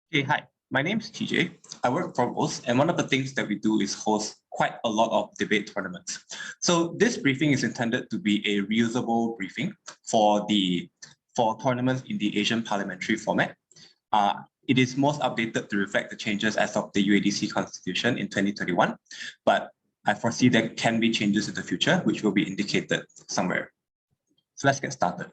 Hey, hi. My name is TJ. I work for Provost, and one of the things that we do is host quite a lot of debate tournaments. So this briefing is intended to be a reusable briefing for tournaments in the Asian Parliamentary format. It is most updated to reflect the changes as of the UADC Constitution in 2021, but I foresee there can be changes in the future, which will be indicated somewhere. So let's get started.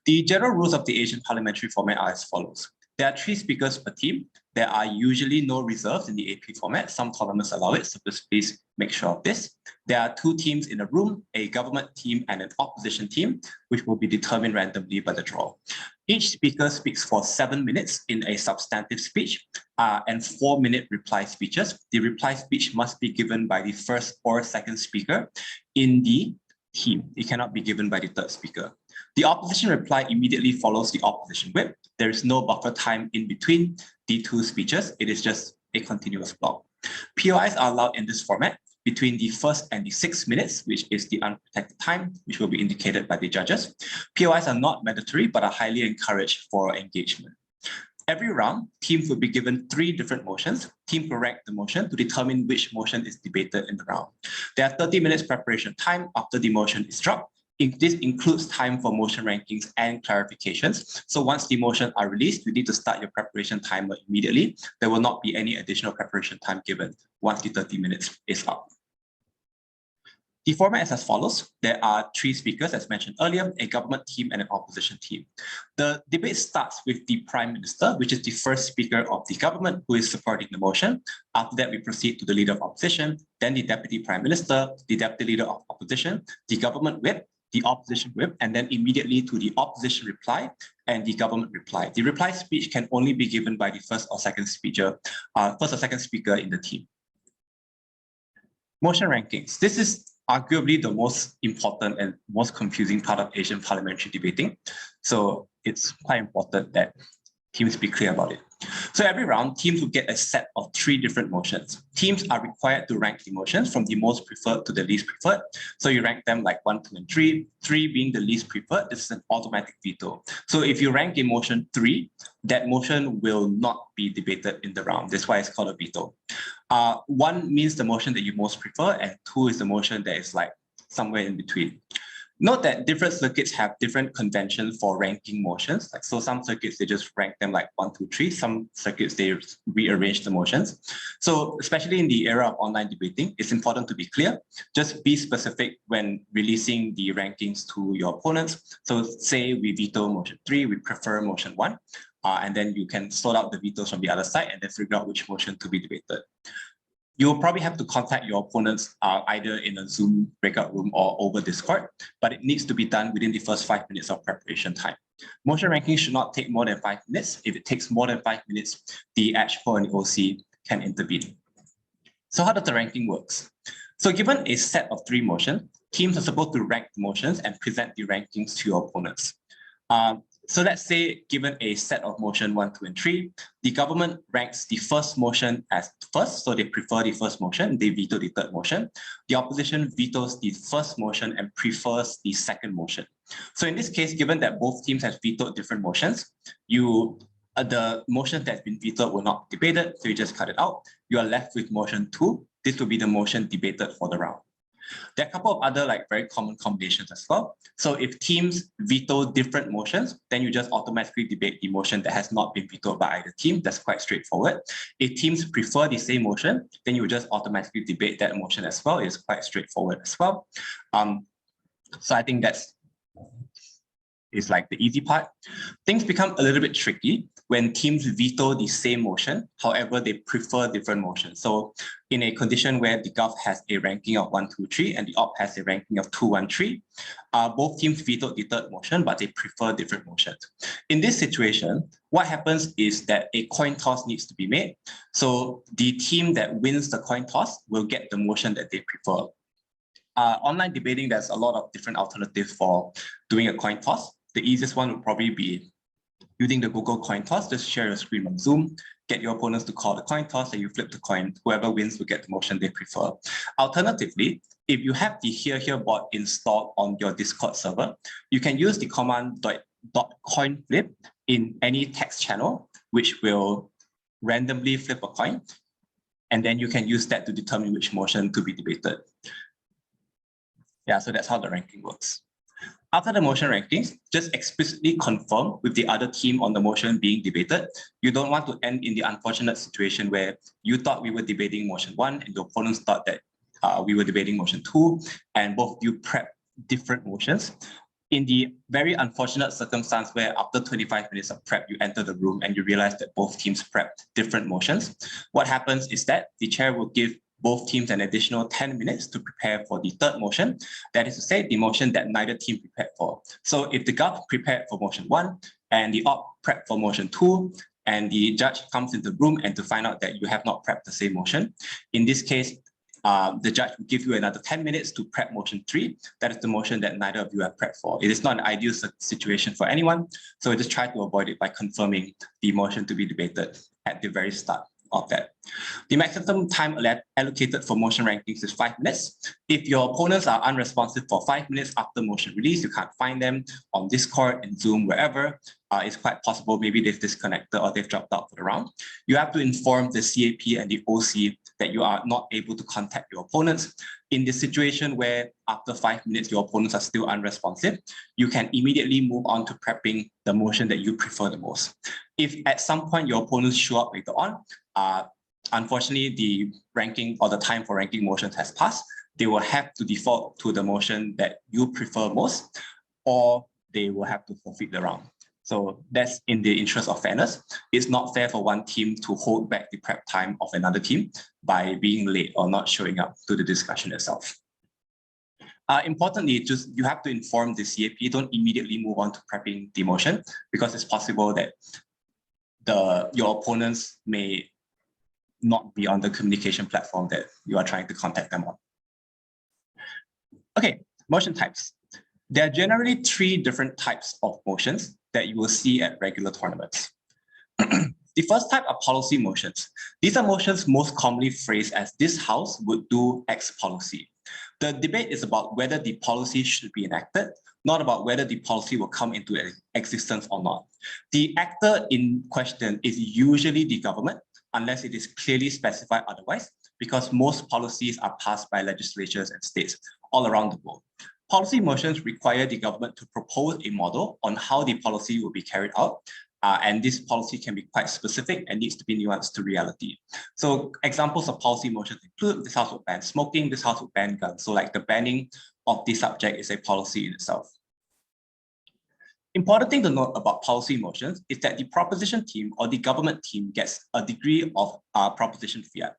The general rules of the Asian Parliamentary format are as follows. There are 3 speakers per team. There are usually no reserves in the AP format. Some tournaments allow it, so just please make sure of this. There are 2 teams in a room, a government team and an opposition team, which will be determined randomly by the draw. Each speaker speaks for 7 minutes in a substantive speech and 4-minute reply speeches. The reply speech must be given by the first or second speaker in the team. It cannot be given by the third speaker. The opposition reply immediately follows the opposition whip. There is no buffer time in between the 2 speeches. It is just a continuous block. POIs are allowed in this format between the 1st and the 6th minutes, which is the unprotected time, which will be indicated by the judges. POIs are not mandatory, but are highly encouraged for engagement. Every round, teams will be given 3 different motions. Team will rank the motion to determine which motion is debated in the round. There are 30 minutes preparation time after the motion is dropped. This includes time for motion rankings and clarifications. So once the motions are released, you need to start your preparation timer immediately. There will not be any additional preparation time given once the 30 minutes is up. The format is as follows. There are 3 speakers, as mentioned earlier, a government team and an opposition team. The debate starts with the Prime Minister, which is the first speaker of the government who is supporting the motion. After that, we proceed to the Leader of Opposition, then the Deputy Prime Minister, the Deputy Leader of Opposition, the Government Whip, the Opposition Whip, and then immediately to the Opposition reply and the Government reply. The reply speech can only be given by the first or second speaker in the team. Motion rankings. This is arguably the most important and most confusing part of Asian parliamentary debating. So it's quite important that teams be clear about it. So every round, teams will get a set of 3 different motions. Teams are required to rank the motions from the most preferred to the least preferred. So you rank them like 1, 2, and 3. 3 being the least preferred, this is an automatic veto. So if you rank a motion 3, that motion will not be debated in the round. That's why it's called a veto. 1 means the motion that you most prefer, and 2 is the motion that is like somewhere in between. Note that different circuits have different conventions for ranking motions. Like, so some circuits, they just rank them like 1, 2, 3. Some circuits, they rearrange the motions. So especially in the era of online debating, it's important to be clear. Just be specific when releasing the rankings to your opponents. So say we veto motion 3, we prefer motion 1. And then you can sort out the vetoes from the other side and then figure out which motion to be debated. You'll probably have to contact your opponents either in a Zoom breakout room or over Discord, but it needs to be done within the first 5 minutes of preparation time. Motion ranking should not take more than 5 minutes. If it takes more than 5 minutes, the ADJUDICATOR and the OC can intervene. So how does the ranking works? So given a set of 3 motions, teams are supposed to rank the motions and present the rankings to your opponents. So let's say given a set of motion 1, 2, and 3, the government ranks the first motion as first, so they prefer the first motion, they veto the third motion. The opposition vetoes the first motion and prefers the second motion. So in this case, given that both teams have vetoed different motions, the motion that's been vetoed will not be debated, so you just cut it out. You are left with motion 2. This will be the motion debated for the round. There are a couple of other very common combinations as well. So if teams veto different motions, then you just automatically debate the motion that has not been vetoed by either team. That's quite straightforward. If teams prefer the same motion, then you just automatically debate that motion as well. It's quite straightforward as well. So I think is like the easy part. Things become a little bit tricky when teams veto the same motion, however, they prefer different motions. So in a condition where the Gov has a ranking of 1, 2, 3 and the Op has a ranking of 2, 1, 3, both teams vetoed the third motion, but they prefer different motions. In this situation, what happens is that a coin toss needs to be made. So the team that wins the coin toss will get the motion that they prefer. Online debating, there's a lot of different alternatives for doing a coin toss. The easiest one would probably be using the Google coin toss. Just share your screen on Zoom, get your opponents to call the coin toss, and you flip the coin. Whoever wins will get the motion they prefer. Alternatively, if you have the Here bot installed on your Discord server, you can use the command .coinflip in any text channel, which will randomly flip a coin, and then you can use that to determine which motion to be debated. Yeah, so that's how the ranking works. After the motion rankings, just explicitly confirm with the other team on the motion being debated. You don't want to end in the unfortunate situation where you thought we were debating motion 1 and your opponents thought that we were debating motion 2, and both of you prep different motions. In the very unfortunate circumstance where after 25 minutes of prep, you enter the room and you realize that both teams prepped different motions, what happens is that the chair will give both teams an additional 10 minutes to prepare for the third motion. That is to say, the motion that neither team prepared for. So if the gov prepared for motion 1 and the op prepped for motion 2, and the judge comes into the room and to find out that you have not prepped the same motion, in this case, the judge will give you another 10 minutes to prep motion 3. That is the motion that neither of you have prepped for. It is not an ideal situation for anyone, so just try to avoid it by confirming the motion to be debated at the very start of that. The maximum time allocated for motion rankings is 5 minutes. If your opponents are unresponsive for 5 minutes after motion release, you can't find them on Discord, in Zoom, wherever, it's quite possible maybe they've disconnected or they've dropped out for the round. You have to inform the CAP and the OC that you are not able to contact your opponents. In the situation where after 5 minutes, your opponents are still unresponsive, you can immediately move on to prepping the motion that you prefer the most. If at some point your opponents show up later on, unfortunately, the ranking or the time for ranking motions has passed, they will have to default to the motion that you prefer most, or they will have to forfeit the round. So that's in the interest of fairness. It's not fair for one team to hold back the prep time of another team by being late or not showing up to the discussion itself. Importantly, just you have to inform the CAP. Don't immediately move on to prepping the motion, because it's possible that your opponents may not be on the communication platform that you are trying to contact them on. Okay, motion types. There are generally 3 different types of motions that you will see at regular tournaments. The first type are policy motions. These are motions most commonly phrased as "this house would do X policy." The debate is about whether the policy should be enacted, not about whether the policy will come into existence or not. The actor in question is usually the government, unless it is clearly specified otherwise, because most policies are passed by legislatures and states all around the world. Policy motions require the government to propose a model on how the policy will be carried out, and this policy can be quite specific and needs to be nuanced to reality. So examples of policy motions include this house would ban smoking, this house would ban guns. So like the banning of this subject is a policy in itself. Important thing to note about policy motions is that the proposition team or the government team gets a degree of proposition fiat.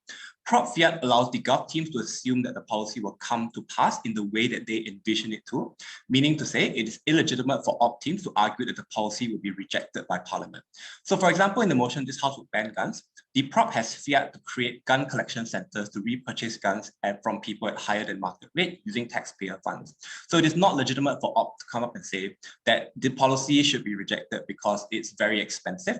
Prop fiat allows the gov teams to assume that the policy will come to pass in the way that they envision it to, meaning to say it is illegitimate for op teams to argue that the policy will be rejected by parliament. So for example, in the motion, this house would ban guns, the prop has fiat to create gun collection centers to repurchase guns from people at higher than market rate using taxpayer funds. So it is not legitimate for op to come up and say that the policy should be rejected because it's very expensive.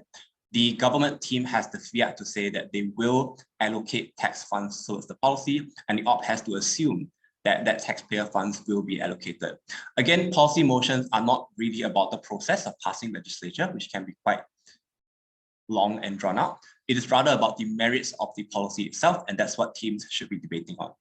The government team has the fiat to say that they will allocate tax funds towards the policy, and the op has to assume that taxpayer funds will be allocated. Again, policy motions are not really about the process of passing legislation, which can be quite long and drawn out. It is rather about the merits of the policy itself, and that's what teams should be debating on.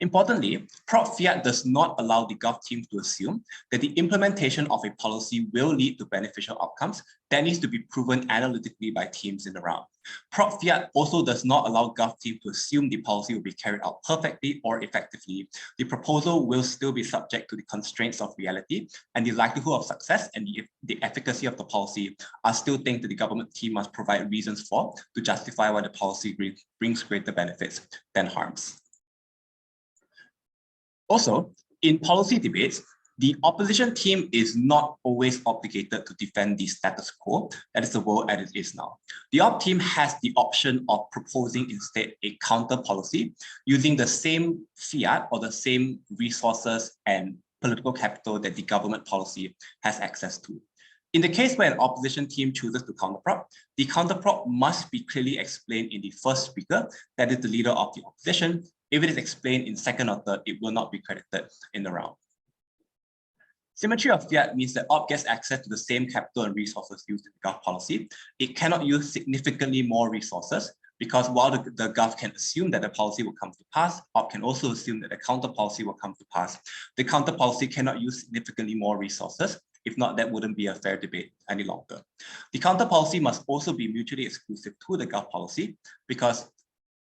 Importantly, prop fiat does not allow the gov teams to assume that the implementation of a policy will lead to beneficial outcomes. That needs to be proven analytically by teams in the round. Prop fiat also does not allow gov teams to assume the policy will be carried out perfectly or effectively. The proposal will still be subject to the constraints of reality, and the likelihood of success and the efficacy of the policy are still things that the government team must provide reasons for to justify why the policy brings greater benefits than harms. Also, in policy debates, the opposition team is not always obligated to defend the status quo, that is the world as it is now. The op team has the option of proposing instead a counter policy using the same fiat or the same resources and political capital that the government policy has access to. In the case where an opposition team chooses to counterprop, the counterprop must be clearly explained in the first speaker, that is the leader of the opposition. If it is explained in second or third, it will not be credited in the round. Symmetry of fiat means that OP gets access to the same capital and resources used in the Gov policy. It cannot use significantly more resources because while the Gov can assume that the policy will come to pass, OP can also assume that the counter policy will come to pass. The counter policy cannot use significantly more resources. If not, that wouldn't be a fair debate any longer. The counter policy must also be mutually exclusive to the Gov policy because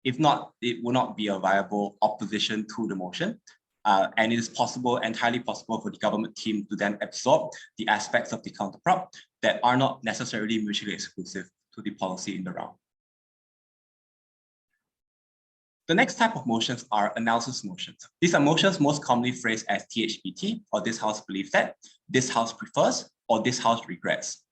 if not, it will not be a viable opposition to the motion. And it is possible, entirely possible for the government team to then absorb the aspects of the counterprop that are not necessarily mutually exclusive to the policy in the round. The next type of motions are analysis motions. These are motions most commonly phrased as THBT, or this house believes that, this house prefers, or this house regrets.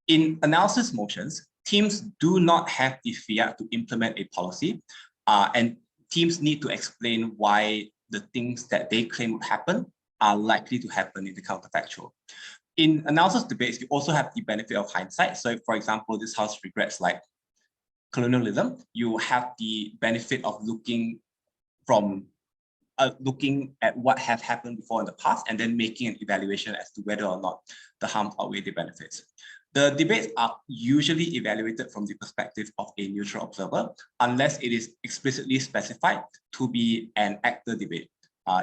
In analysis motions, teams do not have the fiat to implement a policy, and teams need to explain why the things that they claim would happen are likely to happen in the counterfactual. In analysis debates, you also have the benefit of hindsight. So if, for example, this house regrets like colonialism, you have the benefit of looking at what has happened before in the past and then making an evaluation as to whether or not the harms outweigh the benefits. The debates are usually evaluated from the perspective of a neutral observer, unless it is explicitly specified to be an actor debate,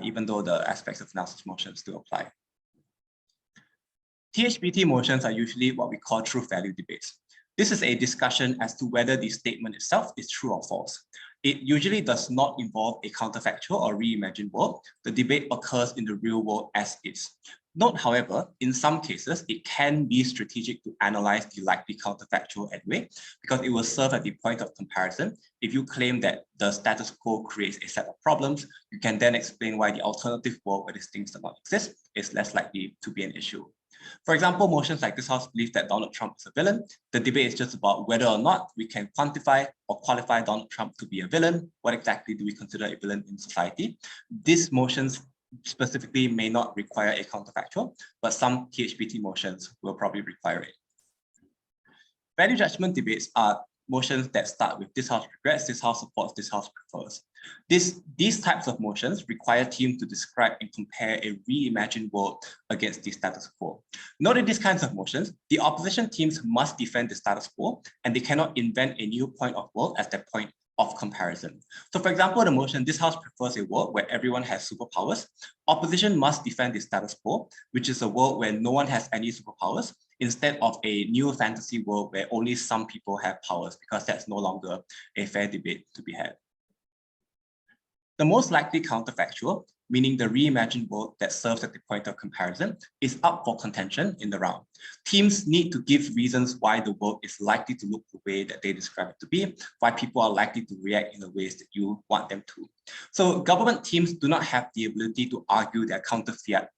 even though the aspects of analysis motions still apply. THBT motions are usually what we call truth value debates. This is a discussion as to whether the statement itself is true or false. It usually does not involve a counterfactual or reimagined world. The debate occurs in the real world as is. Note, however, in some cases, it can be strategic to analyze the likely counterfactual anyway, because it will serve as the point of comparison. If you claim that the status quo creates a set of problems, you can then explain why the alternative world where these things do not exist is less likely to be an issue. For example, motions like this house believes that Donald Trump is a villain. The debate is just about whether or not we can quantify or qualify Donald Trump to be a villain. What exactly do we consider a villain in society? These motions specifically may not require a counterfactual, but some THBT motions will probably require it. Value judgment debates are motions that start with this house regrets, this house supports, this house prefers. These types of motions require teams to describe and compare a reimagined world against the status quo. Note in these kinds of motions, the opposition teams must defend the status quo and they cannot invent a new point of world as their point of comparison. So for example, the motion, this house prefers a world where everyone has superpowers. Opposition must defend the status quo, which is a world where no one has any superpowers, instead of a new fantasy world where only some people have powers, because that's no longer a fair debate to be had. The most likely counterfactual, meaning the reimagined world that serves as the point of comparison, is up for contention in the round. Teams need to give reasons why the world is likely to look the way that they describe it to be, why people are likely to react in the ways that you want them to. So government teams do not have the ability to argue their counterfactual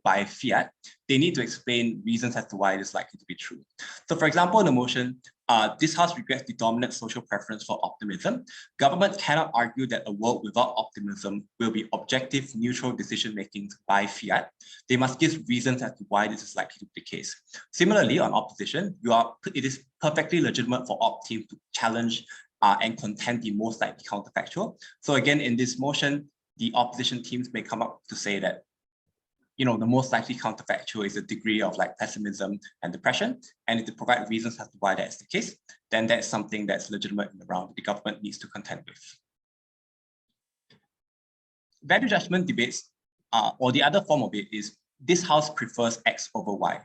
by fiat. They need to explain reasons as to why it is likely to be true. So for example, in the motion, this house regrets the dominant social preference for optimism. Government cannot argue that a world without optimism will be objective, neutral decision-making by fiat. They must give reasons as to why this is likely to be the case. Similarly, on opposition, it is perfectly legitimate for op teams to challenge and contend the most likely counterfactual. So again, in this motion, the opposition teams may come up to say that the most likely counterfactual is a degree of pessimism and depression. And if they provide reasons as to why that is the case, then that's something that's legitimate in the round that the government needs to contend with. Value judgment debates, or the other form of it is, this house prefers X over Y.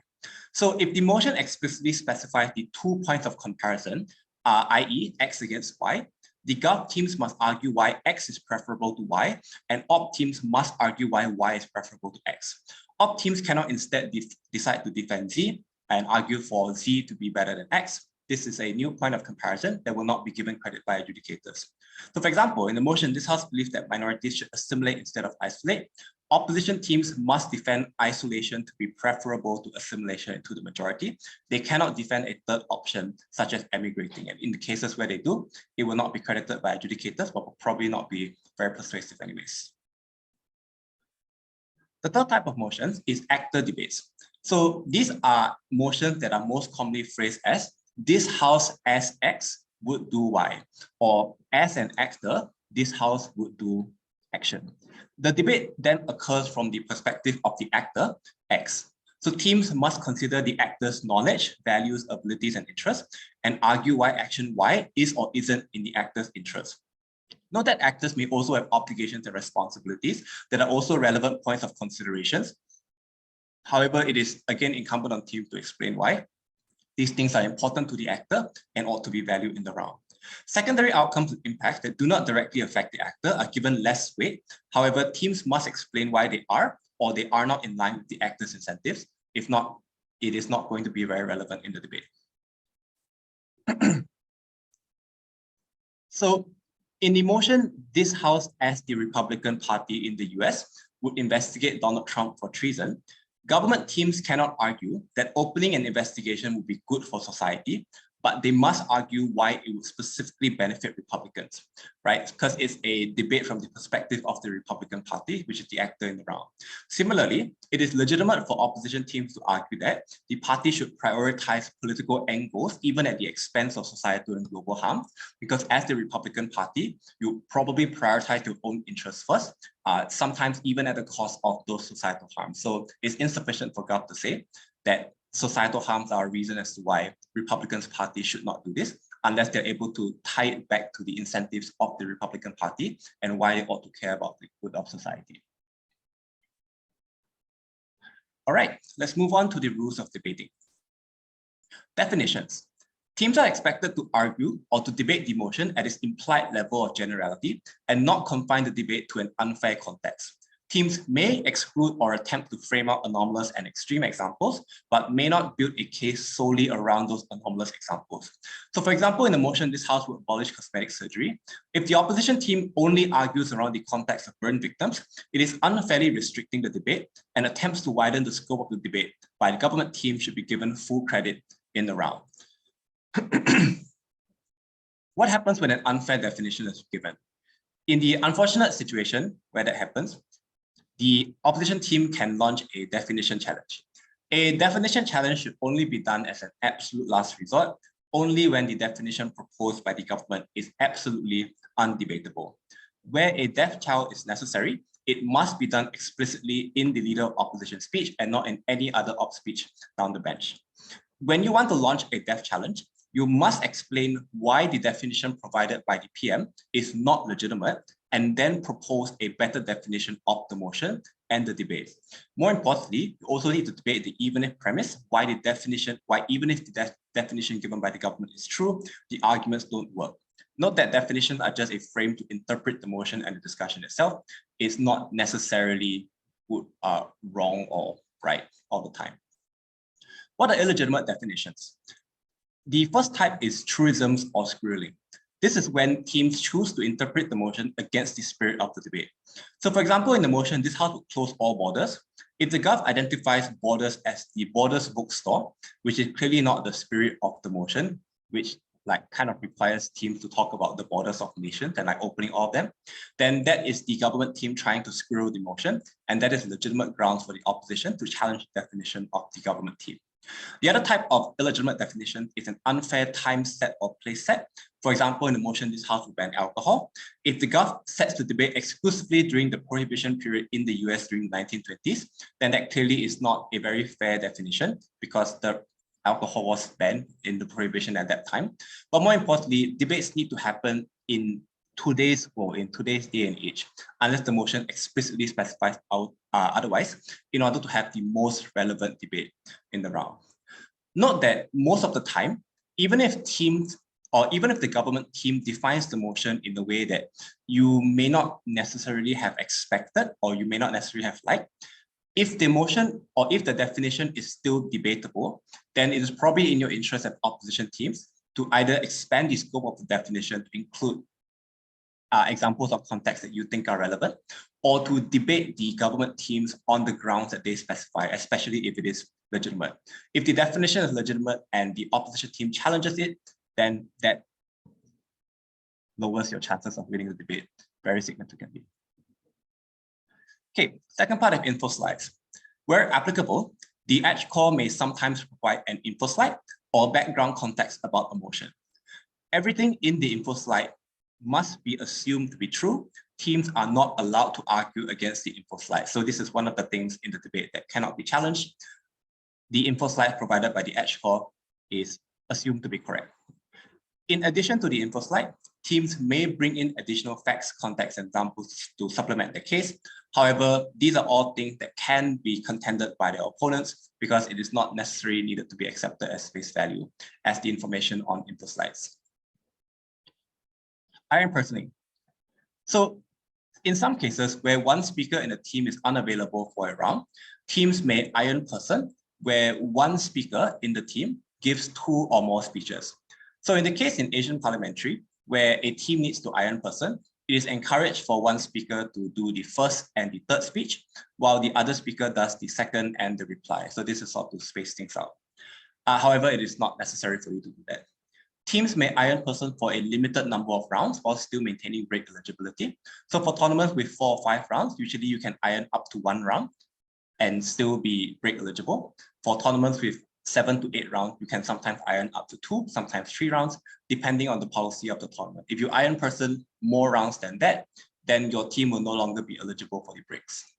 So if the motion explicitly specifies the 2 points of comparison, i.e. X against Y, the Gov teams must argue why X is preferable to Y, and Op teams must argue why Y is preferable to X. Op teams cannot instead decide to defend Z and argue for Z to be better than X. This is a new point of comparison that will not be given credit by adjudicators. So for example, in the motion, this house believes that minorities should assimilate instead of isolate. Opposition teams must defend isolation to be preferable to assimilation into the majority. They cannot defend a third option, such as emigrating. And in the cases where they do, it will not be credited by adjudicators, but will probably not be very persuasive anyways. The third type of motions is actor debates. So these are motions that are most commonly phrased as, this house as X would do Y, or as an actor, this house would do action. The debate then occurs from the perspective of the actor, X. So teams must consider the actor's knowledge, values, abilities, and interests, and argue why action Y is or isn't in the actor's interest. Note that actors may also have obligations and responsibilities that are also relevant points of considerations. However, it is again incumbent on teams to explain why these things are important to the actor and ought to be valued in the round. Secondary outcomes and impacts that do not directly affect the actor are given less weight. However, teams must explain why they are or they are not in line with the actor's incentives. If not, it is not going to be very relevant in the debate. So in the motion, this House, as the Republican Party in the US, would investigate Donald Trump for treason. Government teams cannot argue that opening an investigation would be good for society, but they must argue why it would specifically benefit Republicans, right? Because it's a debate from the perspective of the Republican Party, which is the actor in the round. Similarly, it is legitimate for opposition teams to argue that the party should prioritize political end goals, even at the expense of societal and global harm, because as the Republican Party, you probably prioritize your own interests first, sometimes even at the cost of those societal harms. So it's insufficient for Gov to say that societal harms are a reason as to why Republicans Party should not do this, unless they're able to tie it back to the incentives of the Republican Party and why they ought to care about the good of society. All right, let's move on to the rules of debating. Definitions. Teams are expected to argue or to debate the motion at its implied level of generality and not confine the debate to an unfair context. Teams may exclude or attempt to frame out anomalous and extreme examples, but may not build a case solely around those anomalous examples. So for example, in the motion, this House will abolish cosmetic surgery. If the opposition team only argues around the context of burn victims, it is unfairly restricting the debate, and attempts to widen the scope of the debate by the government team should be given full credit in the round. What happens when an unfair definition is given? In the unfortunate situation where that happens, the opposition team can launch a definition challenge. A definition challenge should only be done as an absolute last resort, only when the definition proposed by the government is absolutely undebatable. Where a death child is necessary, it must be done explicitly in the leader of opposition speech and not in any other op speech down the bench. When you want to launch a death challenge, you must explain why the definition provided by the PM is not legitimate, and then propose a better definition of the motion and the debate. More importantly, you also need to debate the even if premise, why even if the definition given by the government is true, the arguments don't work. Note that definitions are just a frame to interpret the motion and the discussion itself. It's not necessarily wrong or right all the time. What are illegitimate definitions? The first type is truisms or squirreling. This is when teams choose to interpret the motion against the spirit of the debate. So for example, in the motion, this House will close all borders. If the Gov identifies borders as the borders bookstore, which is clearly not the spirit of the motion, which kind of requires teams to talk about the borders of nations and opening all of them, then that is the government team trying to squirrel the motion, and that is legitimate grounds for the opposition to challenge the definition of the government team. The other type of illegitimate definition is an unfair time set or place set. For example, in the motion, this House will ban alcohol. If the Gov sets the debate exclusively during the prohibition period in the US during the 1920s, then that clearly is not a very fair definition because the alcohol was banned in the prohibition at that time. But more importantly, debates need to happen in today's day and age, unless the motion explicitly specifies otherwise, in order to have the most relevant debate in the round. Note that most of the time, even if the government team defines the motion in a way that you may not necessarily have expected or you may not necessarily have liked, if the motion or if the definition is still debatable, then it is probably in your interest as opposition teams to either expand the scope of the definition to include examples of context that you think are relevant, or to debate the government teams on the grounds that they specify, especially if it is legitimate. If the definition is legitimate and the opposition team challenges it, then that lowers your chances of winning the debate very significantly. Okay, second part of info slides. Where applicable, the ADJUDICATOR may sometimes provide an info slide or background context about a motion. Everything in the info slide must be assumed to be true teams are not allowed to argue against the info slide. So this is one of the things in the debate that cannot be challenged. The info slide provided by the EDJUDICATOR is assumed to be correct. In addition to the info slide, teams may bring in additional facts, context, and examples to supplement the case. However, these are all things that can be contended by their opponents because it is not necessarily needed to be accepted as face value as the information on info slides. Iron personing. So in some cases where one speaker in a team is unavailable for a round, teams may iron person where one speaker in the team gives 2 or more speeches. So in the case in Asian Parliamentary, where a team needs to iron person, it is encouraged for one speaker to do the first and the third speech, while the other speaker does the second and the reply. So this is sort of to space things out. However, it is not necessary for you to do that. Teams may iron person for a limited number of rounds while still maintaining break eligibility. So for tournaments with 4 or 5 rounds, usually you can iron up to 1 round and still be break eligible. For tournaments with 7 to 8 rounds, you can sometimes iron up to 2, sometimes 3 rounds, depending on the policy of the tournament. If you iron person more rounds than that, then your team will no longer be eligible for the breaks.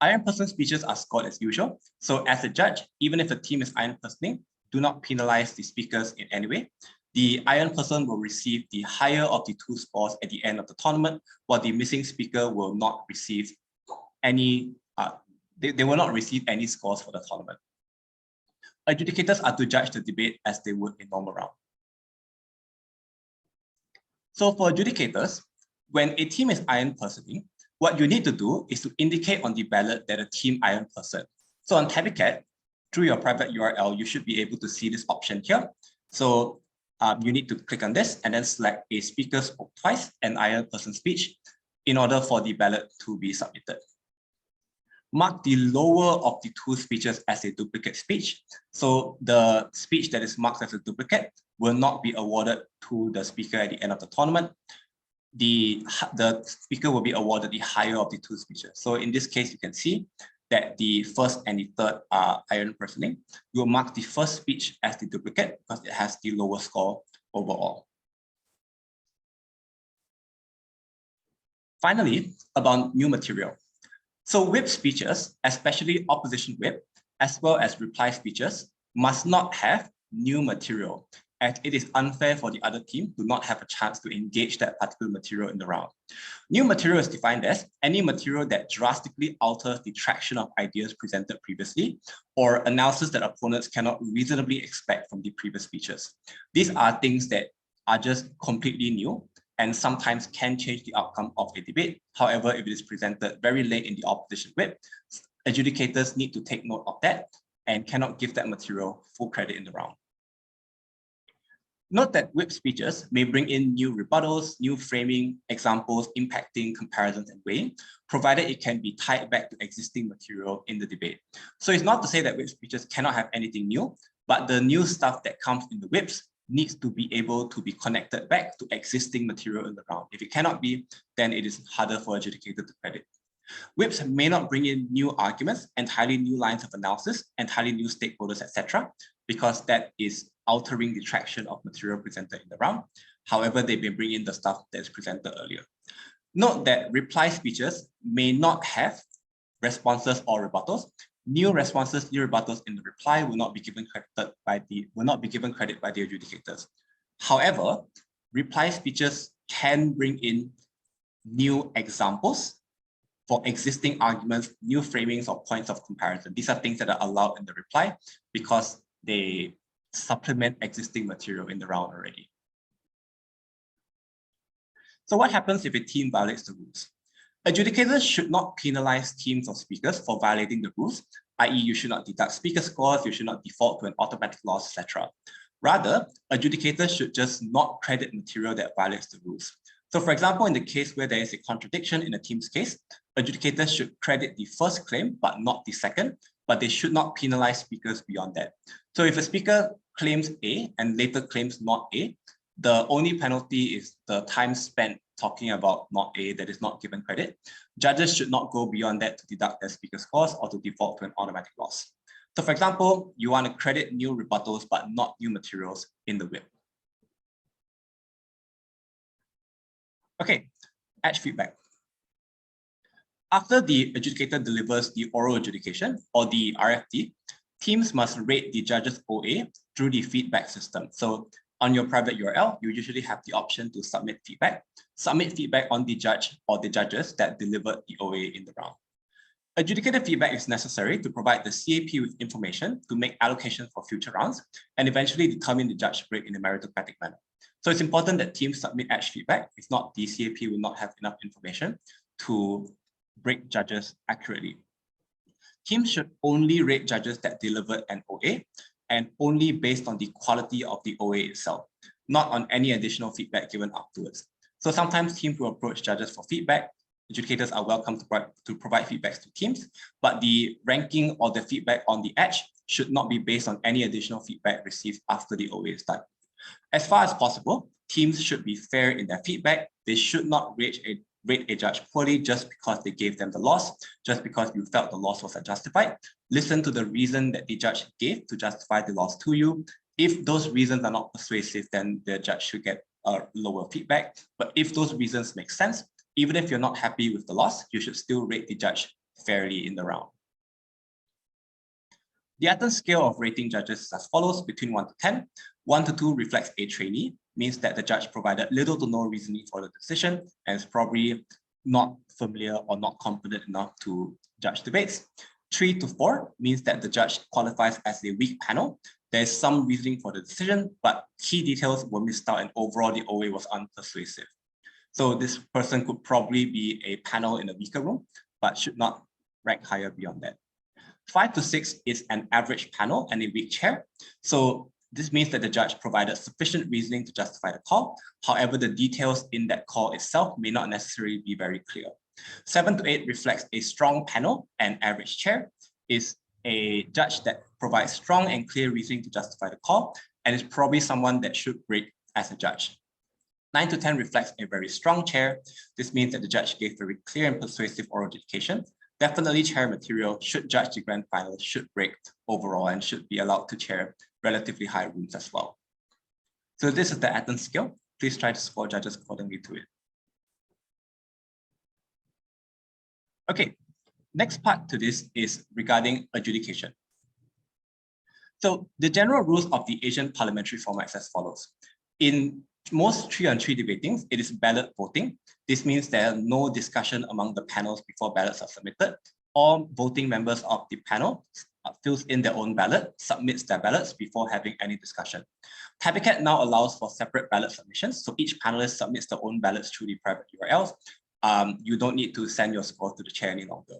Iron person speeches are scored as usual. So as a judge, even if a team is iron personing, do not penalize the speakers in any way. The iron person will receive the higher of the 2 scores at the end of the tournament, while the missing speaker will not receive any they will not receive any scores for the tournament. Adjudicators are to judge the debate as they would in normal round. So for adjudicators, when a team is iron personing, what you need to do is to indicate on the ballot that a team iron person. So on Tabicat, through your private URL, you should be able to see this option here. So you need to click on this and then select a speaker spoke twice and iron person speech in order for the ballot to be submitted. Mark the lower of the 2 speeches as a duplicate speech. So the speech that is marked as a duplicate will not be awarded to the speaker at the end of the tournament. The speaker will be awarded the higher of the 2 speeches. So in this case, you can see that the first and the third are iron personing. You will mark the first speech as the duplicate because it has the lower score overall. Finally, about new material. So whip speeches, especially opposition whip, as well as reply speeches, must not have new material, as it is unfair for the other team to not have a chance to engage that particular material in the round. New material is defined as any material that drastically alters the traction of ideas presented previously, or analysis that opponents cannot reasonably expect from the previous speeches. These are things that are just completely new and sometimes can change the outcome of a debate. However, if it is presented very late in the opposition whip, adjudicators need to take note of that and cannot give that material full credit in the round. Note that whip speeches may bring in new rebuttals, new framing, examples, impacting, comparisons, and weighing, provided it can be tied back to existing material in the debate. So it's not to say that whip speeches cannot have anything new, but the new stuff that comes in the whips needs to be able to be connected back to existing material in the round. If it cannot be, then it is harder for adjudicator to credit. Whips may not bring in new arguments, entirely new lines of analysis, entirely new stakeholders, etc., because that is altering the traction of material presented in the round. However, they may bring in the stuff that is presented earlier. Note that reply speeches may not have responses or rebuttals. New responses, new rebuttals in the reply will not be given credit by the adjudicators. However, reply speeches can bring in new examples for existing arguments, new framings or points of comparison. These are things that are allowed in the reply because they supplement existing material in the round already. So what happens if a team violates the rules? Adjudicators should not penalize teams of speakers for violating the rules, i.e. you should not deduct speaker scores, you should not default to an automatic loss, etc. Rather, adjudicators should just not credit material that violates the rules. So for example, in the case where there is a contradiction in a team's case, adjudicators should credit the first claim, but not the second, but they should not penalize speakers beyond that. So if a speaker claims A and later claims not A, the only penalty is the time spent talking about not A that is not given credit. Judges should not go beyond that to deduct their speaker scores or to default to an automatic loss. So for example, you want to credit new rebuttals, but not new materials in the whip. Okay, edge feedback. After the adjudicator delivers the oral adjudication or the RFD, teams must rate the judge's OA through the feedback system. So on your private URL, you usually have the option to submit feedback. Submit feedback on the judge or the judges that delivered the OA in the round. Adjudicator feedback is necessary to provide the CAP with information to make allocations for future rounds and eventually determine the judge break in a meritocratic manner. So it's important that teams submit edge feedback. If not, the CAP will not have enough information to break judges accurately. Teams should only rate judges that delivered an OA and only based on the quality of the OA itself, not on any additional feedback given afterwards. So sometimes teams will approach judges for feedback. Adjudicators are welcome to provide feedbacks to teams, but the ranking or the feedback on the edge should not be based on any additional feedback received after the OA is done. As far as possible, teams should be fair in their feedback. They should not rate a judge poorly just because they gave them the loss, just because you felt the loss was unjustified. Listen to the reason that the judge gave to justify the loss to you. If those reasons are not persuasive, then the judge should get a lower feedback. But if those reasons make sense, even if you're not happy with the loss, you should still rate the judge fairly in the round. The Athens scale of rating judges is as follows between 1 to 10. 1 to 2 reflects a trainee, means that the judge provided little to no reasoning for the decision and is probably not familiar or not competent enough to judge debates. 3 to 4 means that the judge qualifies as a weak panel. There is some reasoning for the decision, but key details were missed out and overall the OA was unpersuasive. So this person could probably be a panel in a weaker room, but should not rank higher beyond that. 5 to 6 is an average panel and a weak chair. So this means that the judge provided sufficient reasoning to justify the call. However, the details in that call itself may not necessarily be very clear. 7 to 8 reflects a strong panel and average chair, is a judge that provides strong and clear reasoning to justify the call, and is probably someone that should break as a judge. 9 to 10 reflects a very strong chair. This means that the judge gave very clear and persuasive oral adjudication. Definitely chair material, should judge the grand final, should break overall, and should be allowed to chair relatively high rooms as well. So this is the Athens scale. Please try to score judges accordingly to it. Okay, next part to this is regarding adjudication. So the general rules of the Asian parliamentary format is as follows. In most 3-on-3 debatings, it is ballot voting. This means there are no discussion among the panels before ballots are submitted. All voting members of the panel fills in their own ballot, submits their ballots before having any discussion. Tabicat now allows for separate ballot submissions, so each panelist submits their own ballots through the private URLs. You don't need to send your score to the chair any longer.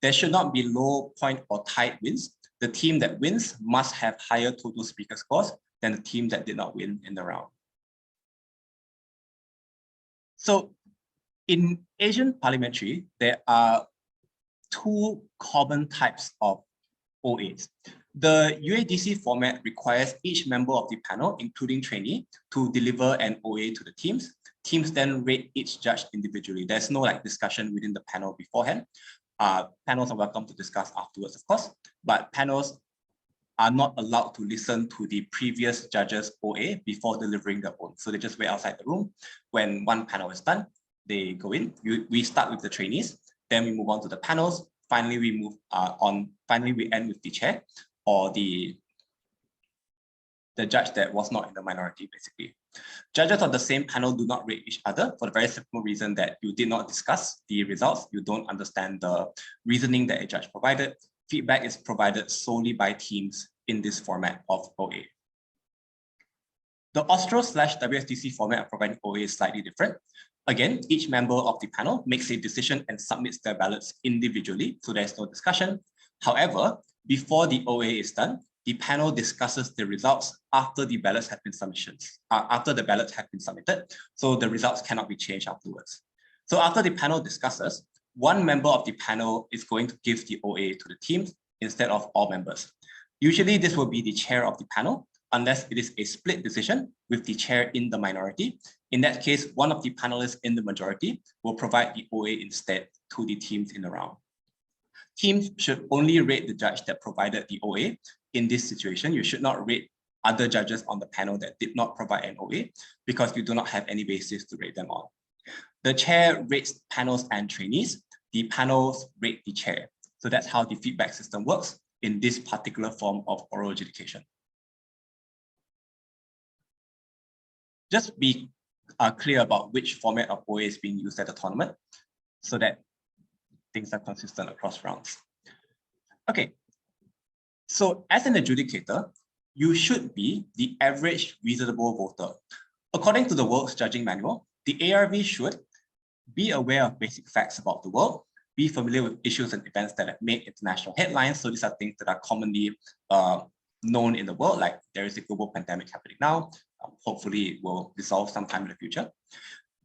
There should not be low, point, or tied wins. The team that wins must have higher total speaker scores than the team that did not win in the round. So in Asian parliamentary, there are 2 common types of OAs. The UADC format requires each member of the panel, including trainee, to deliver an OA to the teams. Teams then rate each judge individually. There's no discussion within the panel beforehand. Panels are welcome to discuss afterwards, of course, but panels are not allowed to listen to the previous judge's OA before delivering their own. So they just wait outside the room. When one panel is done, they go in. We start with the trainees, then we move on to the panels. Finally, we move on. Finally, we end with the chair or the judge that was not in the minority, basically. Judges of the same panel do not rate each other for the very simple reason that you did not discuss the results. You don't understand the reasoning that a judge provided. Feedback is provided solely by teams in this format of OA. The Austro/WSDC format of providing OA is slightly different. Again, each member of the panel makes a decision and submits their ballots individually, so there's no discussion. However, before the OA is done, the panel discusses the results after the ballots have been submitted, so the results cannot be changed afterwards. So after the panel discusses, one member of the panel is going to give the OA to the teams instead of all members. Usually this will be the chair of the panel, unless it is a split decision with the chair in the minority. In that case, one of the panelists in the majority will provide the OA instead to the teams in the round. Teams should only rate the judge that provided the OA. In this situation, you should not rate other judges on the panel that did not provide an OA because you do not have any basis to rate them on. The chair rates panels and trainees. The panels rate the chair. So that's how the feedback system works in this particular form of oral adjudication. Just be clear about which format of OA is being used at the tournament so that things are consistent across rounds. Okay, so as an adjudicator, you should be the average reasonable voter. According to the World's Judging Manual, the ARV should be aware of basic facts about the world, be familiar with issues and events that have made international headlines. So these are things that are commonly known in the world, like there is a global pandemic happening now. Hopefully it will resolve sometime in the future.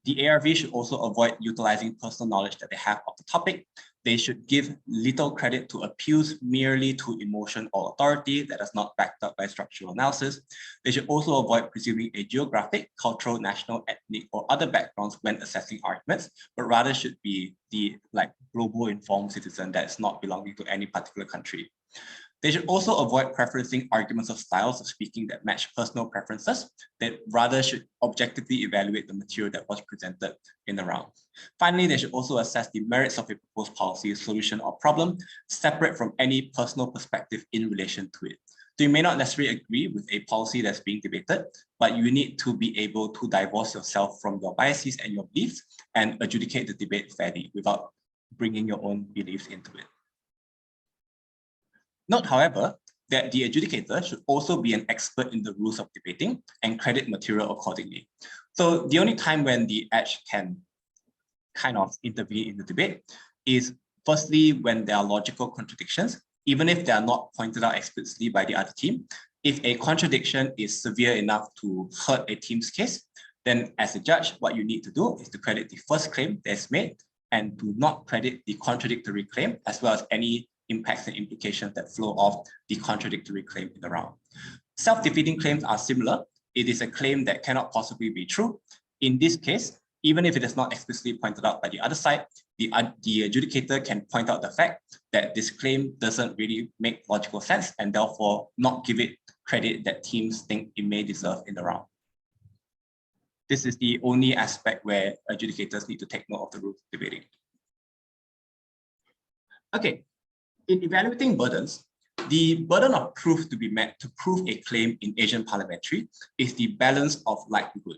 The ARV should also avoid utilizing personal knowledge that they have of the topic. They should give little credit to appeals merely to emotion or authority that is not backed up by structural analysis. They should also avoid presuming a geographic, cultural, national, ethnic, or other backgrounds when assessing arguments, but rather should be the global informed citizen that is not belonging to any particular country. They should also avoid preferencing arguments of styles of speaking that match personal preferences, that rather should objectively evaluate the material that was presented in the round. Finally, they should also assess the merits of a proposed policy, solution, or problem, separate from any personal perspective in relation to it. So you may not necessarily agree with a policy that's being debated, but you need to be able to divorce yourself from your biases and your beliefs and adjudicate the debate fairly without bringing your own beliefs into it. Note, however, that the adjudicator should also be an expert in the rules of debating and credit material accordingly. So the only time when the edge can kind of intervene in the debate is firstly when there are logical contradictions, even if they are not pointed out explicitly by the other team. If a contradiction is severe enough to hurt a team's case, then as a judge, what you need to do is to credit the first claim that's made and do not credit the contradictory claim, as well as any impacts and implications that flow off the contradictory claim in the round. Self-defeating claims are similar. It is a claim that cannot possibly be true. In this case, even if it is not explicitly pointed out by the other side, the adjudicator can point out the fact that this claim doesn't really make logical sense and therefore not give it credit that teams think it may deserve in the round. This is the only aspect where adjudicators need to take note of the rules of debating. Okay. In evaluating burdens, the burden of proof to be met to prove a claim in Asian Parliamentary is the balance of likelihood.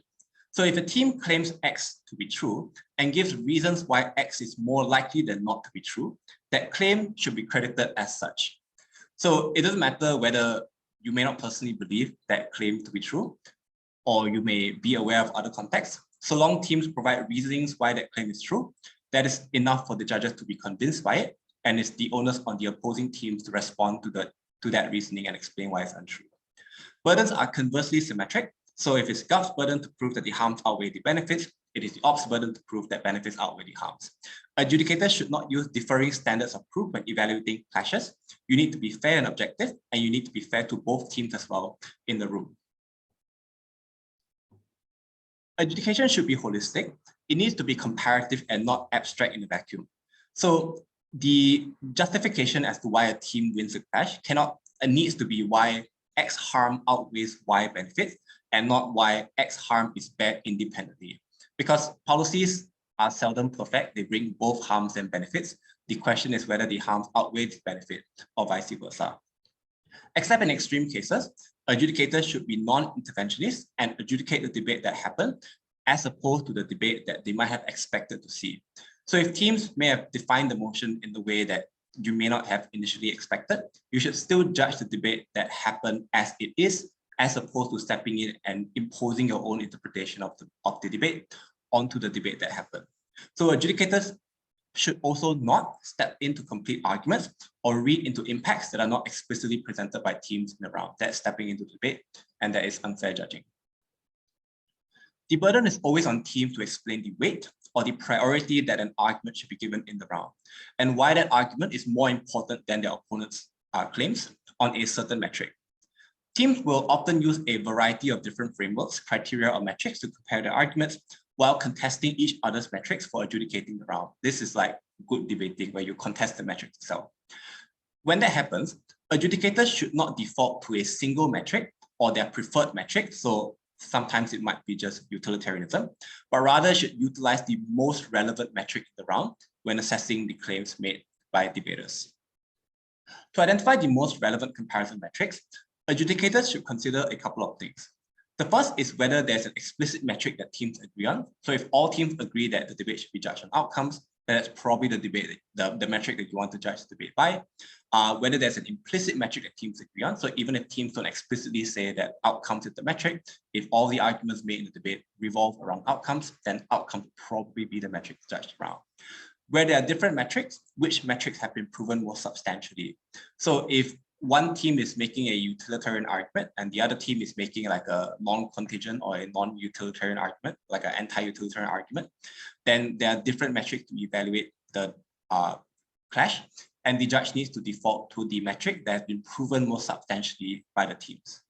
So if a team claims X to be true and gives reasons why X is more likely than not to be true, that claim should be credited as such. So it doesn't matter whether you may not personally believe that claim to be true, or you may be aware of other contexts. So long teams provide reasons why that claim is true, that is enough for the judges to be convinced by it, and it's the onus on the opposing teams to respond to that reasoning and explain why it's untrue. Burdens are conversely symmetric. So if it's Gov's burden to prove that the harms outweigh the benefits, it is the op's burden to prove that benefits outweigh the harms. Adjudicators should not use differing standards of proof when evaluating clashes. You need to be fair and objective, and you need to be fair to both teams as well in the room. Adjudication should be holistic. It needs to be comparative and not abstract in a vacuum. So the justification as to why a team wins a clash needs to be why X harm outweighs Y benefits and not why X harm is bad independently. Because policies are seldom perfect, they bring both harms and benefits. The question is whether the harms outweigh the benefit or vice versa. Except in extreme cases, adjudicators should be non-interventionist and adjudicate the debate that happened as opposed to the debate that they might have expected to see. So if teams may have defined the motion in the way that you may not have initially expected, you should still judge the debate that happened as it is, as opposed to stepping in and imposing your own interpretation of the debate onto the debate that happened. So adjudicators should also not step into complete arguments or read into impacts that are not explicitly presented by teams in the round. That's stepping into the debate, and that is unfair judging. The burden is always on teams to explain the weight or the priority that an argument should be given in the round, and why that argument is more important than their opponent's claims on a certain metric. Teams will often use a variety of different frameworks, criteria, or metrics to compare their arguments while contesting each other's metrics for adjudicating the round. This is like good debating where you contest the metrics itself. When that happens, adjudicators should not default to a single metric or their preferred metric. So Sometimes it might be just utilitarianism, but rather should utilize the most relevant metric in the round when assessing the claims made by debaters. To identify the most relevant comparison metrics, adjudicators should consider a couple of things. The first is whether there's an explicit metric that teams agree on. So if all teams agree that the debate should be judged on outcomes, then that's probably the metric that you want to judge the debate by. Whether there's an implicit metric that teams agree on. So even if teams don't explicitly say that outcomes is the metric, if all the arguments made in the debate revolve around outcomes, then outcomes will probably be the metric judged around. Where there are different metrics, which metrics have been proven more substantially. So if one team is making a utilitarian argument and the other team is making like a non-contingent or a non-utilitarian argument, like an anti-utilitarian argument, then there are different metrics to evaluate the clash, and the judge needs to default to the metric that has been proven more substantially by the teams.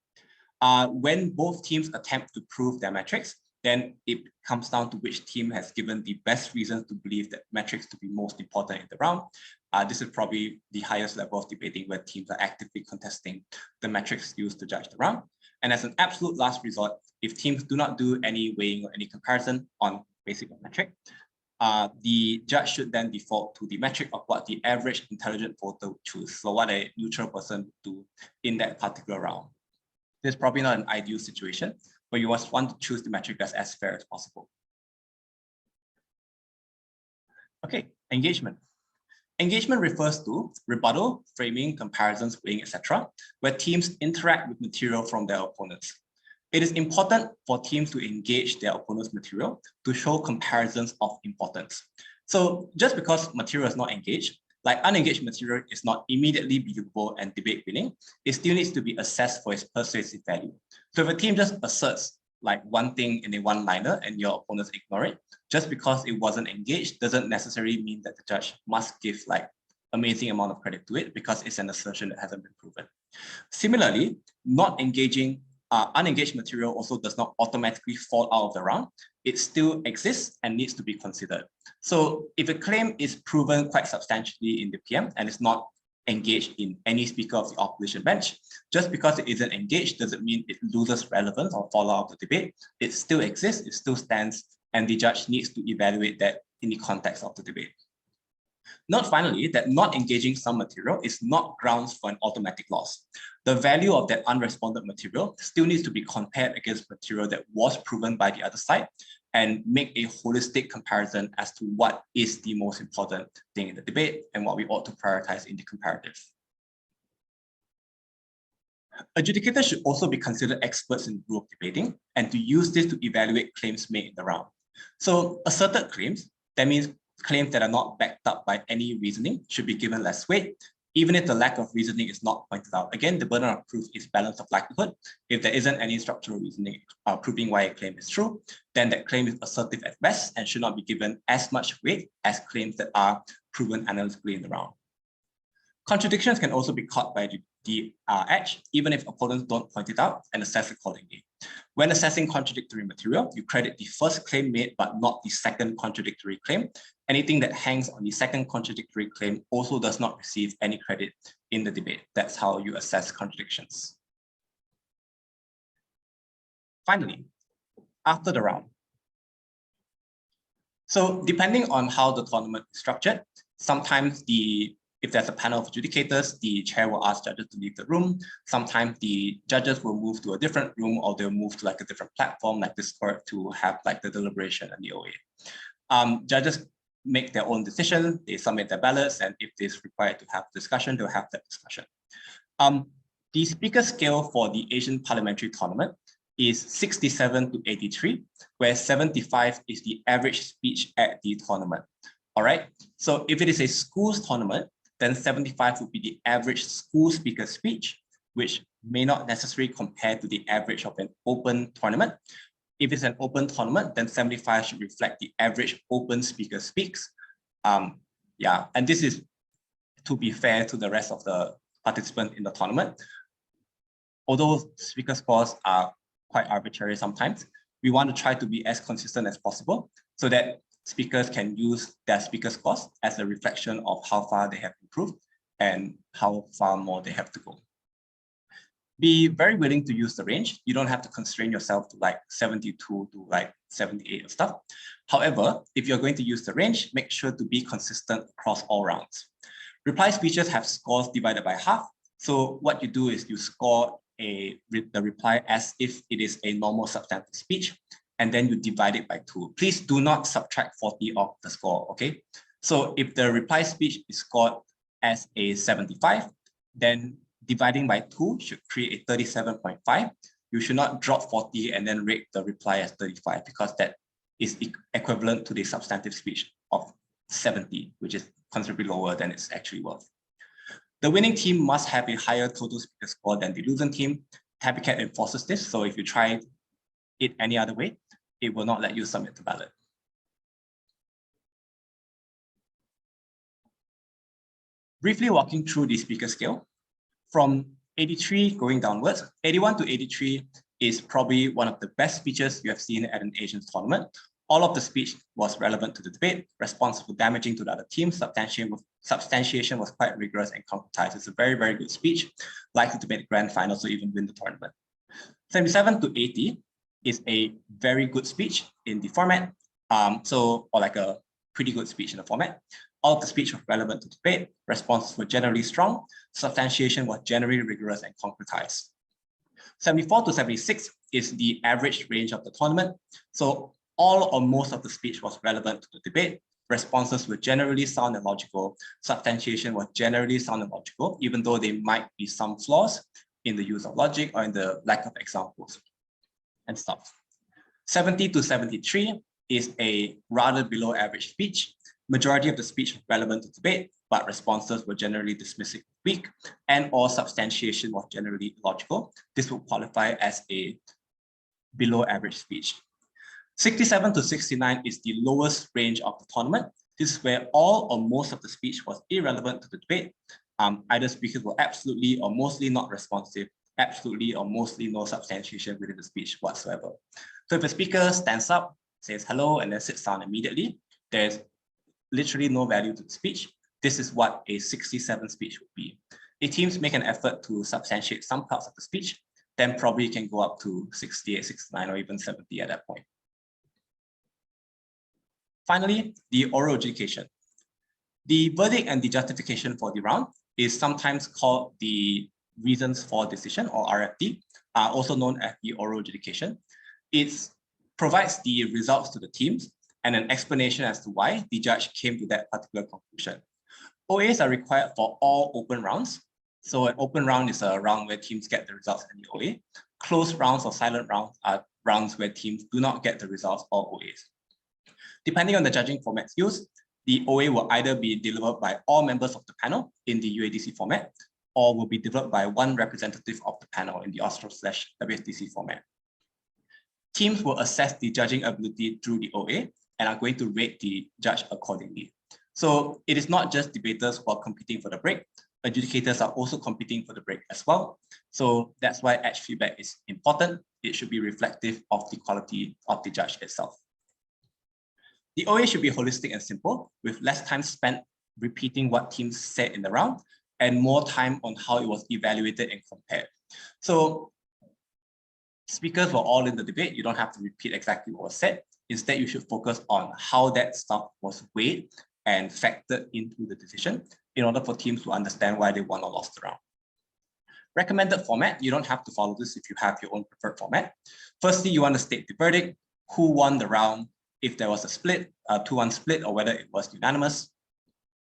When both teams attempt to prove their metrics, then it comes down to which team has given the best reasons to believe that metrics to be most important in the round. This is probably the highest level of debating where teams are actively contesting the metrics used to judge the round. And as an absolute last resort, if teams do not do any weighing or any comparison on basic metric, the judge should then default to the metric of what the average intelligent voter would choose. So what a neutral person would do in that particular round. This is probably not an ideal situation, but you must want to choose the metric that's as fair as possible. Okay, engagement. Engagement refers to rebuttal, framing, comparisons, weighing, etc., where teams interact with material from their opponents. It is important for teams to engage their opponent's material to show comparisons of importance. So just because material is not engaged, like unengaged material is not immediately believable and debate winning, it still needs to be assessed for its persuasive value. So if a team just asserts like one thing in a one-liner and your opponents ignore it, just because it wasn't engaged doesn't necessarily mean that the judge must give like amazing amount of credit to it because it's an assertion that hasn't been proven. Similarly, not engaging unengaged material also does not automatically fall out of the round. It still exists and needs to be considered. So if a claim is proven quite substantially in the PM and is not engaged in any speaker of the opposition bench, just because it isn't engaged doesn't mean it loses relevance or fall out of the debate. It still exists, it still stands, and the judge needs to evaluate that in the context of the debate. Note finally that not engaging some material is not grounds for an automatic loss. The value of that unresponded material still needs to be compared against material that was proven by the other side and make a holistic comparison as to what is the most important thing in the debate and what we ought to prioritize in the comparative. Adjudicators should also be considered experts in rule of debating and to use this to evaluate claims made in the round. So asserted claims, that means claims that are not backed up by any reasoning, should be given less weight, even if the lack of reasoning is not pointed out. Again, the burden of proof is balance of likelihood. If there isn't any structural reasoning proving why a claim is true, then that claim is assertive at best and should not be given as much weight as claims that are proven analytically in the round. Contradictions can also be caught by the edge, even if opponents don't point it out and assess accordingly. When assessing contradictory material, you credit the first claim made, but not the second contradictory claim. Anything that hangs on the second contradictory claim also does not receive any credit in the debate. That's how you assess contradictions. Finally, after the round. So depending on how the tournament is structured, sometimes if there's a panel of adjudicators, the chair will ask judges to leave the room. Sometimes the judges will move to a different room or they'll move to like a different platform like Discord to have like the deliberation and the OA. Judges make their own decision, they submit their ballots, and if it's required to have discussion, they'll have that discussion. The speaker scale for the Asian Parliamentary Tournament is 67 to 83, where 75 is the average speech at the tournament. All right, so if it is a schools tournament, then 75 would be the average school speaker speech, which may not necessarily compare to the average of an open tournament. If it's an open tournament, then 75 should reflect the average open speaker speaks. Yeah, and this is to be fair to the rest of the participants in the tournament. Although speaker scores are quite arbitrary sometimes, we want to try to be as consistent as possible so that speakers can use their speaker scores as a reflection of how far they have improved and how far more they have to go. Be very willing to use the range. You don't have to constrain yourself to like 72 to like 78 and stuff. However, if you're going to use the range, make sure to be consistent across all rounds. Reply speeches have scores divided by half. So what you do is you score the reply as if it is a normal substantive speech, and then you divide it by 2. Please do not subtract 40 off the score, okay? So if the reply speech is scored as a 75, then dividing by 2 should create a 37.5. You should not drop 40 and then rate the reply as 35, because that is equivalent to the substantive speech of 70, which is considerably lower than it's actually worth. The winning team must have a higher total speaker score than the losing team. HappyCat enforces this, so if you try it any other way, it will not let you submit the ballot. Briefly walking through the speaker scale, from 83 going downwards, 81 to 83 is probably one of the best speeches you have seen at an Asian tournament. All of the speech was relevant to the debate, responses were damaging to the other team, substantiation was quite rigorous and concretized. It's a very, very good speech, likely to make the grand finals or even win the tournament. 77 to 80 is a very good speech in the format, or like a pretty good speech in the format. All of the speech was relevant to the debate, responses were generally strong, substantiation was generally rigorous and concretized. 74 to 76 is the average range of the tournament. So all or most of the speech was relevant to the debate. Responses were generally sound and logical. Substantiation was generally sound and logical, even though there might be some flaws in the use of logic or in the lack of examples and stuff. 70 to 73 is a rather below average speech. Majority of the speech was relevant to debate, but responses were generally dismissive, weak, and or substantiation was generally illogical. This would qualify as a below average speech. 67 to 69 is the lowest range of the tournament. This is where all or most of the speech was irrelevant to the debate. Either speakers were absolutely or mostly not responsive, absolutely or mostly no substantiation within the speech whatsoever. So if a speaker stands up, says hello, and then sits down immediately, there's literally no value to the speech. This is what a 67 speech would be. If teams make an effort to substantiate some parts of the speech, then probably can go up to 68, 69, or even 70 at that point. Finally, the oral adjudication. The verdict and the justification for the round is sometimes called the reasons for decision, or RFD, also known as the oral adjudication. It provides the results to the teams and an explanation as to why the judge came to that particular conclusion. OAs are required for all open rounds. So an open round is a round where teams get the results in the OA. Closed rounds or silent rounds are rounds where teams do not get the results or OAs. Depending on the judging formats used, the OA will either be delivered by all members of the panel in the UADC format, or will be delivered by one representative of the panel in the Austro/WSDC format. Teams will assess the judging ability through the OA and are going to rate the judge accordingly. So it is not just debaters who are competing for the break, adjudicators are also competing for the break as well. So that's why edge feedback is important. It should be reflective of the quality of the judge itself. The OA should be holistic and simple, with less time spent repeating what teams said in the round and more time on how it was evaluated and compared. So speakers were all in the debate. You don't have to repeat exactly what was said. Instead, you should focus on how that stuff was weighed and factored into the decision in order for teams to understand why they won or lost the round. Recommended format, you don't have to follow this if you have your own preferred format. Firstly, you want to state the verdict, who won the round, if there was a split, 2-1 split, or whether it was unanimous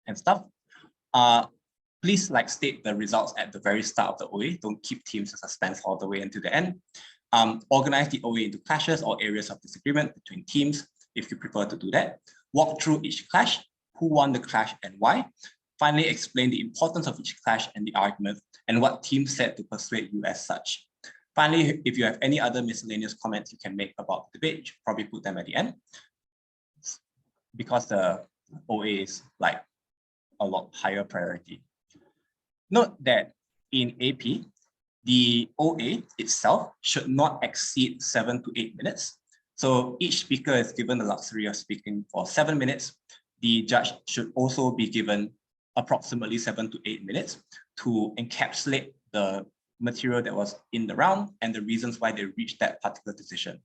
and stuff. Please state the results at the very start of the OA. Don't keep teams in suspense all the way into the end. Organize the OA into clashes or areas of disagreement between teams, if you prefer to do that. Walk through each clash, who won the clash and why. Finally, explain the importance of each clash and the argument and what teams said to persuade you as such. Finally, if you have any other miscellaneous comments you can make about the debate, you should probably put them at the end, because the OA is a lot higher priority. Note that in AP, the OA itself should not exceed 7 to 8 minutes. So each speaker is given the luxury of speaking for 7 minutes. The judge should also be given approximately 7 to 8 minutes to encapsulate the material that was in the round, and the reasons why they reached that particular decision.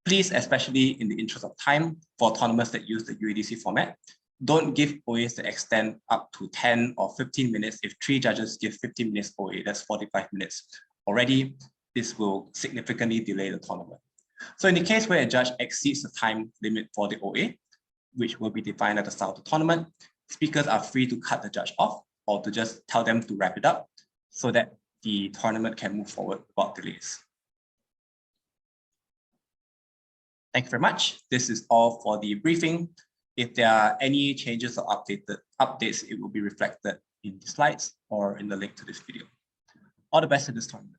Please, especially in the interest of time, for tournaments that use the UADC format, don't give OAs that extend up to 10 or 15 minutes. If 3 judges give 15 minutes OA, that's 45 minutes. Already, this will significantly delay the tournament. So in the case where a judge exceeds the time limit for the OA, which will be defined at the start of the tournament, speakers are free to cut the judge off or to just tell them to wrap it up so that the tournament can move forward without delays. Thank you very much. This is all for the briefing. If there are any changes or updates, it will be reflected in the slides or in the link to this video. All the best in this tournament.